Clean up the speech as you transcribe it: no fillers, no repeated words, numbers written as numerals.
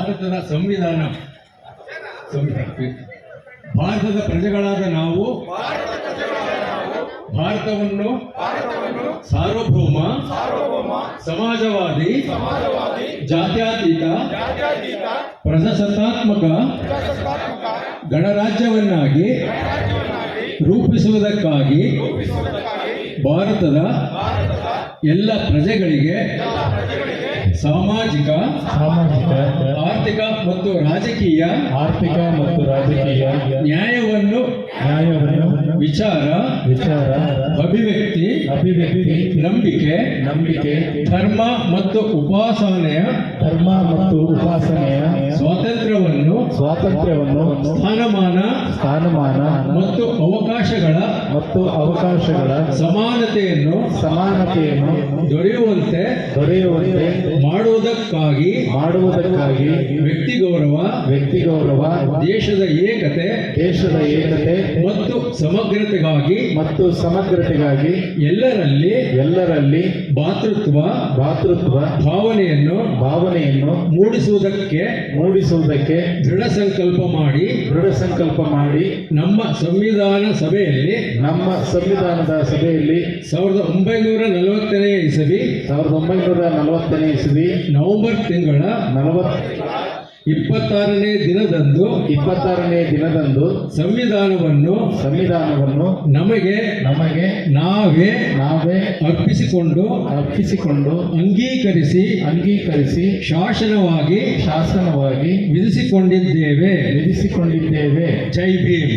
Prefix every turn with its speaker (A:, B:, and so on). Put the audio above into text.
A: ಭಾರತದ ಸಂವಿಧಾನ ಭಾರತದ ಪ್ರಜೆಗಳಾದ ನಾವು ಭಾರತವನ್ನು ಸಾರ್ವಭೌಮ ಸಮಾಜವಾದಿ ಜಾತ್ಯತೀತ ಪ್ರಜಾಸತ್ತಾತ್ಮಕ ಗಣರಾಜ್ಯವನ್ನಾಗಿ ರೂಪಿಸುವುದಕ್ಕಾಗಿ ಭಾರತದ ಎಲ್ಲ ಪ್ರಜೆಗಳಿಗೆ ಸಾಮಾಜಿಕ ಆರ್ಥಿಕ ಮತ್ತು ರಾಜಕೀಯ ನ್ಯಾಯವನ್ನು ವಿಚಾರ ಅಭಿವ್ಯಕ್ತಿ ನಂಬಿಕೆ ಧರ್ಮ ಮತ್ತು ಉಪಾಸನೆಯ ಸ್ವಾತಂತ್ರ್ಯವನ್ನು ಸ್ಥಾನಮಾನ ಮತ್ತು ಅವಕಾಶಗಳ ಸಮಾನತೆಯನ್ನು ದೊರೆಯುವಂತೆ ಮಾಡುವುದಕ್ಕಾಗಿ ವ್ಯಕ್ತಿ ಗೌರವ ದೇಶದ ಏಕತೆ ಮತ್ತು ಸಮಗ್ರತೆಗಾಗಿ ಎಲ್ಲರಲ್ಲಿ ಭಾತೃತ್ವ ಭಾವನೆಯನ್ನು ಮೂಡಿಸುವುದಕ್ಕೆ ದೃಢ ಸಂಕಲ್ಪ ಮಾಡಿ ನಮ್ಮ ಸಂವಿಧಾನದ ಸಭೆಯಲ್ಲಿ 1940ನೇ ಇಸವಿ ನವೆಂಬರ್ ತಿಂಗಳ 26ನೇ ದಿನದಂದು ಸಂವಿಧಾನವನ್ನು ನಮಗೆ ನಾವೇ ಅರ್ಪಿಸಿಕೊಂಡು ಅಂಗೀಕರಿಸಿ ಶಾಸನವಾಗಿ ವಿಧಿಸಿಕೊಂಡಿದ್ದೇವೆ. ಜೈ ಭೀಮ್.